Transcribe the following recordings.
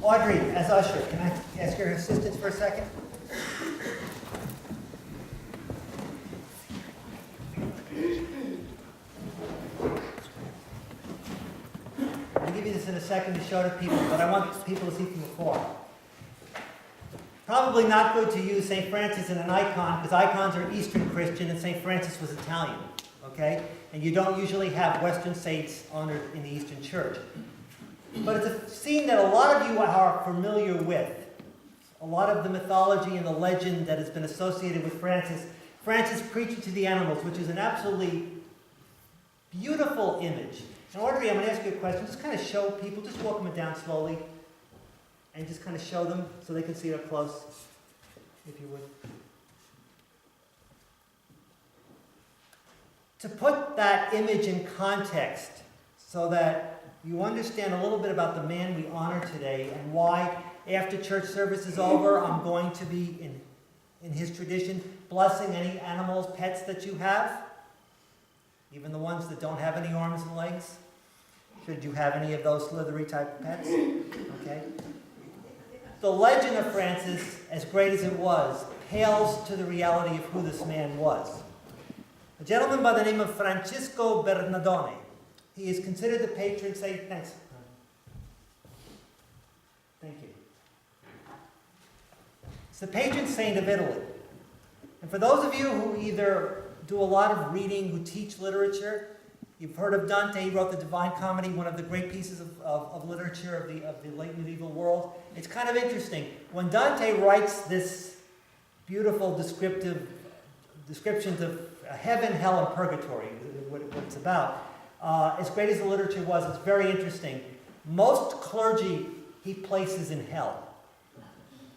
Audrey, as usher, can I ask your assistance for a second? I'll give you this in a second to show to people, but I want people to see from afar. Probably not good to use St. Francis in an icon, because icons are Eastern Christian and St. Francis was Italian, okay? And you don't usually have Western saints honored in the Eastern Church. But it's a scene that a lot of you are familiar with. A lot of the mythology and the legend that has been associated with Francis. Francis preaching to the animals, which is an absolutely beautiful image. And Audrey, I'm going to ask you a question. Just kind of show people, just walk them down slowly. And just kind of show them so they can see it up close, if you would. To put that image in context so that you understand a little bit about the man we honor today and why, after church service is over, I'm going to be, in his tradition, blessing any animals, pets that you have, even the ones that don't have any arms and legs. Should you have any of those slithery type pets? Okay. The legend of Francis, as great as it was, pales to the reality of who this man was. A gentleman by the name of Francesco Bernardone. He is considered the patron saint. Thanks. Thank you. He's the patron saint of Italy. And for those of you who either do a lot of reading, who teach literature, you've heard of Dante. He wrote the Divine Comedy, one of the great pieces of literature of the late medieval world. It's kind of interesting. When Dante writes this beautiful descriptions of heaven, hell, and purgatory, what it's about, as great as the literature was, it's very interesting. Most clergy he places in hell.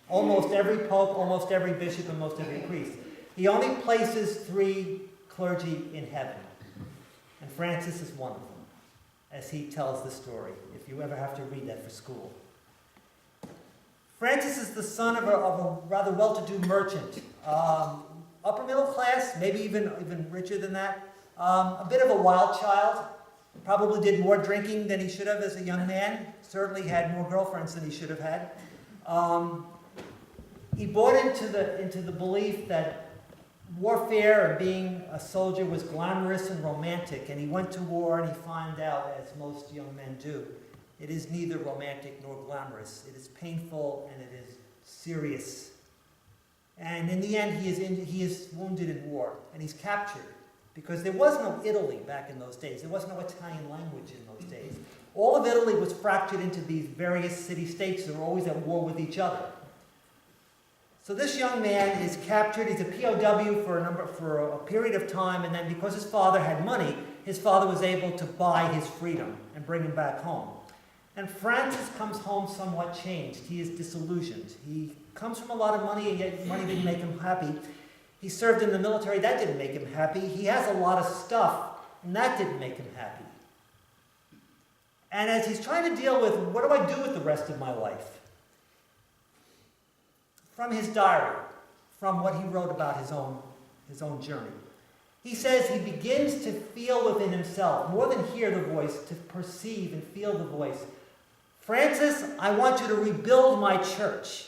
Almost every pope, almost every bishop, and most every priest. He only places 3 clergy in heaven. And Francis is one of them, as he tells the story, if you ever have to read that for school. Francis is the son of a rather well-to-do merchant. Upper middle class, maybe even richer than that. A bit of a wild child. Probably did more drinking than he should have as a young man. Certainly had more girlfriends than he should have had. He bought into the belief that warfare and being a soldier was glamorous and romantic, and he went to war and he found out, as most young men do, it is neither romantic nor glamorous. It is painful and it is serious. And in the end, he is wounded in war, and he's captured. Because there was no Italy back in those days. There was no Italian language in those days. All of Italy was fractured into these various city-states that were always at war with each other. So this young man is captured. He's a POW for a period of time, and then because his father had money, his father was able to buy his freedom and bring him back home. And Francis comes home somewhat changed. He is disillusioned. He comes from a lot of money, and yet money didn't make him happy. He served in the military. That didn't make him happy. He has a lot of stuff, and that didn't make him happy. And as he's trying to deal with, what do I do with the rest of my life? From his diary, from what he wrote about his own journey, he says he begins to feel within himself, more than hear the voice, to perceive and feel the voice. Francis, I want you to rebuild my church.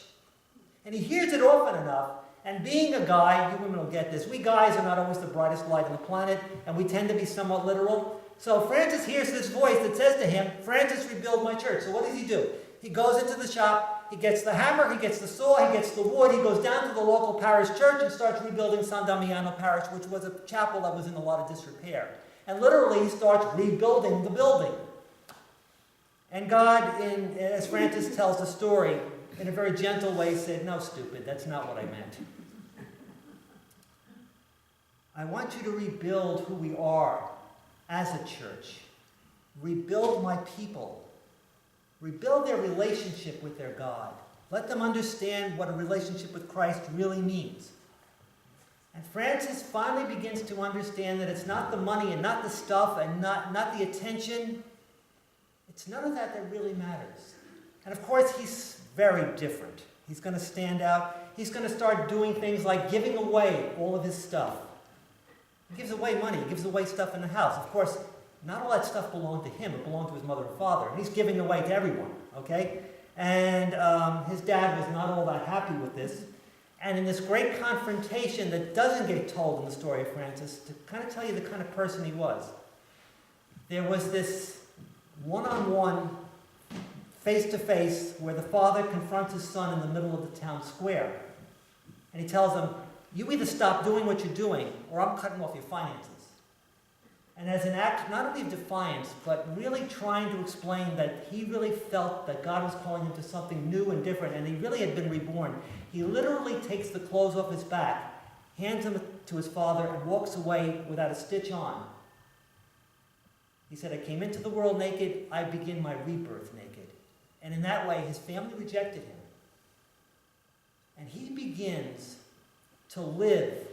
And he hears it often enough. And being a guy, you women will get this, we guys are not always the brightest light on the planet, and we tend to be somewhat literal. So Francis hears this voice that says to him, Francis, rebuild my church. So what does he do? He goes into the shop, he gets the hammer, he gets the saw, he gets the wood, he goes down to the local parish church and starts rebuilding San Damiano Parish, which was a chapel that was in a lot of disrepair. And literally he starts rebuilding the building. And God, as Francis tells the story, in a very gentle way said, no, stupid, that's not what I meant. I want you to rebuild who we are as a church. Rebuild my people. Rebuild their relationship with their God. Let them understand what a relationship with Christ really means. And Francis finally begins to understand that it's not the money and not the stuff and not the attention. It's none of that really matters. And of course, he's very different. He's going to stand out. He's going to start doing things like giving away all of his stuff. He gives away money. He gives away stuff in the house. Of course, not all that stuff belonged to him. It belonged to his mother and father. And he's giving away to everyone, okay? And his dad was not all that happy with this. And in this great confrontation that doesn't get told in the story of Francis, to kind of tell you the kind of person he was, there was this one-on-one, face-to-face, where the father confronts his son in the middle of the town square. And he tells him, you either stop doing what you're doing, or I'm cutting off your finances. And as an act not only of defiance, but really trying to explain that he really felt that God was calling him to something new and different, and he really had been reborn, he literally takes the clothes off his back, hands them to his father, and walks away without a stitch on. He said, I came into the world naked, I begin my rebirth naked. And in that way, his family rejected him. And he begins to live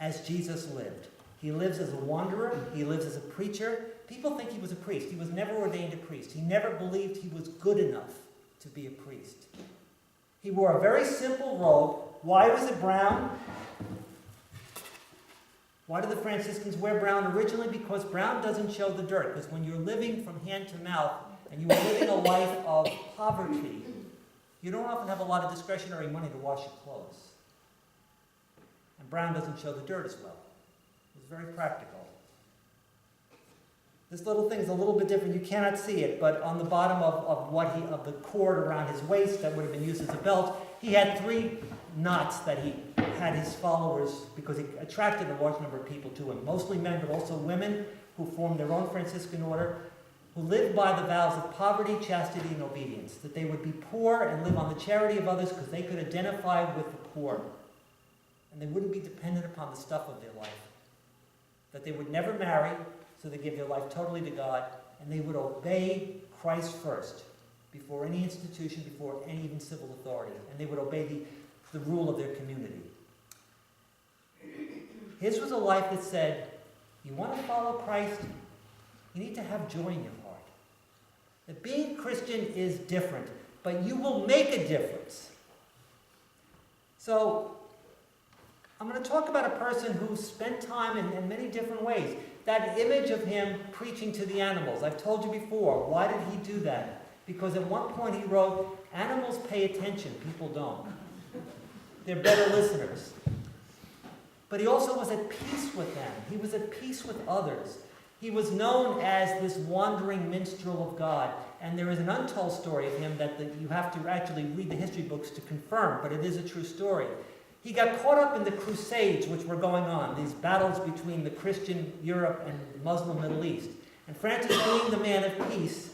as Jesus lived. He lives as a wanderer. He lives as a preacher. People think he was a priest. He was never ordained a priest. He never believed he was good enough to be a priest. He wore a very simple robe. Why was it brown? Why did the Franciscans wear brown? Originally because brown doesn't show the dirt. Because when you're living from hand to mouth and you are living a life of poverty, you don't often have a lot of discretionary money to wash your clothes. And brown doesn't show the dirt as well. It's very practical. This little thing is a little bit different. You cannot see it, but on the bottom of the cord around his waist that would have been used as a belt, he had 3 knots that he had his followers, because he attracted a large number of people to him, mostly men, but also women who formed their own Franciscan order, who lived by the vows of poverty, chastity, and obedience, that they would be poor and live on the charity of others because they could identify with the poor, and they wouldn't be dependent upon the stuff of their life, that they would never marry, so they give their life totally to God, and they would obey Christ first, before any institution, before any even civil authority, and they would obey the rule of their community. His was a life that said, you want to follow Christ, you need to have joy in your heart. That being Christian is different, but you will make a difference. So, I'm going to talk about a person who spent time in many different ways. That image of him preaching to the animals, I've told you before. Why did he do that? Because at one point he wrote, animals pay attention, people don't. They're better listeners. But he also was at peace with them. He was at peace with others. He was known as this wandering minstrel of God. And there is an untold story of him that you have to actually read the history books to confirm, but it is a true story. He got caught up in the Crusades which were going on, these battles between the Christian Europe and the Muslim Middle East. And Francis, being the man of peace,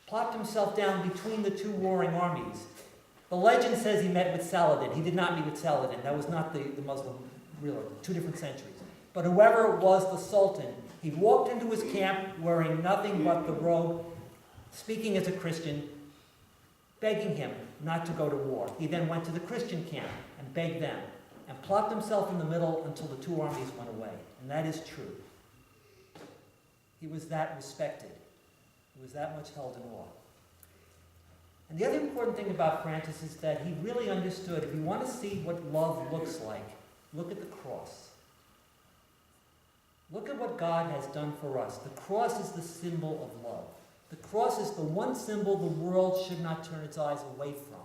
plopped himself down between the 2 warring armies. The legend says he met with Saladin. He did not meet with Saladin. That was not the Muslim ruler. 2 different centuries. But whoever was the Sultan, he walked into his camp wearing nothing but the robe, speaking as a Christian, begging him not to go to war. He then went to the Christian camp and begged them, and plopped himself in the middle until the 2 armies went away. And that is true. He was that respected. He was that much held in awe. And the other important thing about Francis is that he really understood, if you want to see what love looks like, look at the cross. Look at what God has done for us. The cross is the symbol of love. The cross is the one symbol the world should not turn its eyes away from.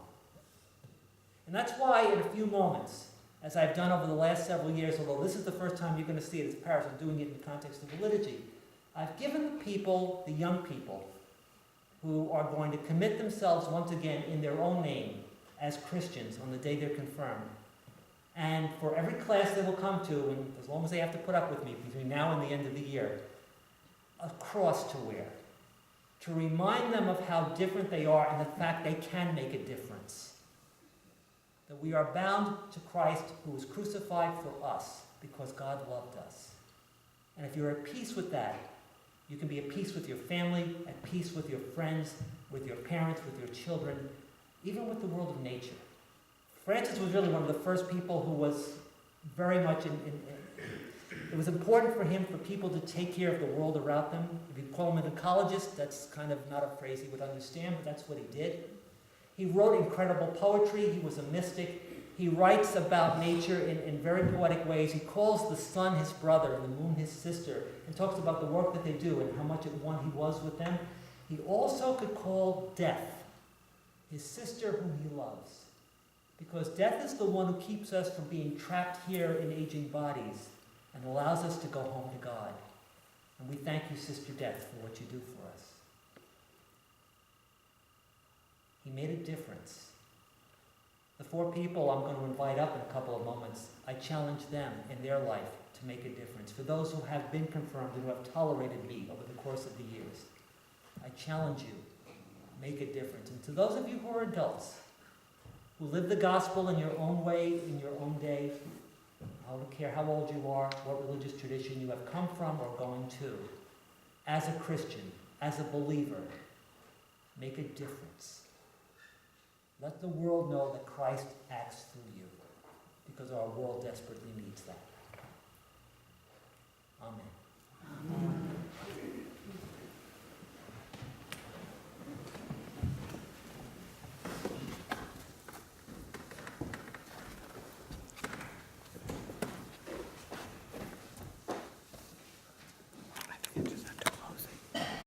And that's why in a few moments, as I've done over the last several years, although this is the first time you're going to see it as parish, I'm doing it in the context of the liturgy, I've given the people, the young people, who are going to commit themselves once again in their own name as Christians on the day they're confirmed. And for every class they will come to, and as long as they have to put up with me between now and the end of the year, a cross to wear, to remind them of how different they are and the fact they can make a difference. That we are bound to Christ who was crucified for us because God loved us. And if you're at peace with that, you can be at peace with your family, at peace with your friends, with your parents, with your children, even with the world of nature. Francis was really one of the first people who was very much it was important for him for people to take care of the world around them. If you call him an ecologist, that's kind of not a phrase he would understand, but that's what he did. He wrote incredible poetry. He was a mystic. He writes about nature in very poetic ways. He calls the sun his brother and the moon his sister, and talks about the work that they do and how much at one he was with them. He also could call death his sister whom he loves. Because death is the one who keeps us from being trapped here in aging bodies and allows us to go home to God. And we thank you, Sister Death, for what you do for us. He made a difference. The 4 people I'm going to invite up in a couple of moments, I challenge them in their life to make a difference. For those who have been confirmed and who have tolerated me over the course of the years, I challenge you, make a difference. And to those of you who are adults, who live the gospel in your own way, in your own day, I don't care how old you are, what religious tradition you have come from or going to, as a Christian, as a believer, make a difference. Let the world know that Christ acts through you, because our world desperately needs that. Amen. Amen.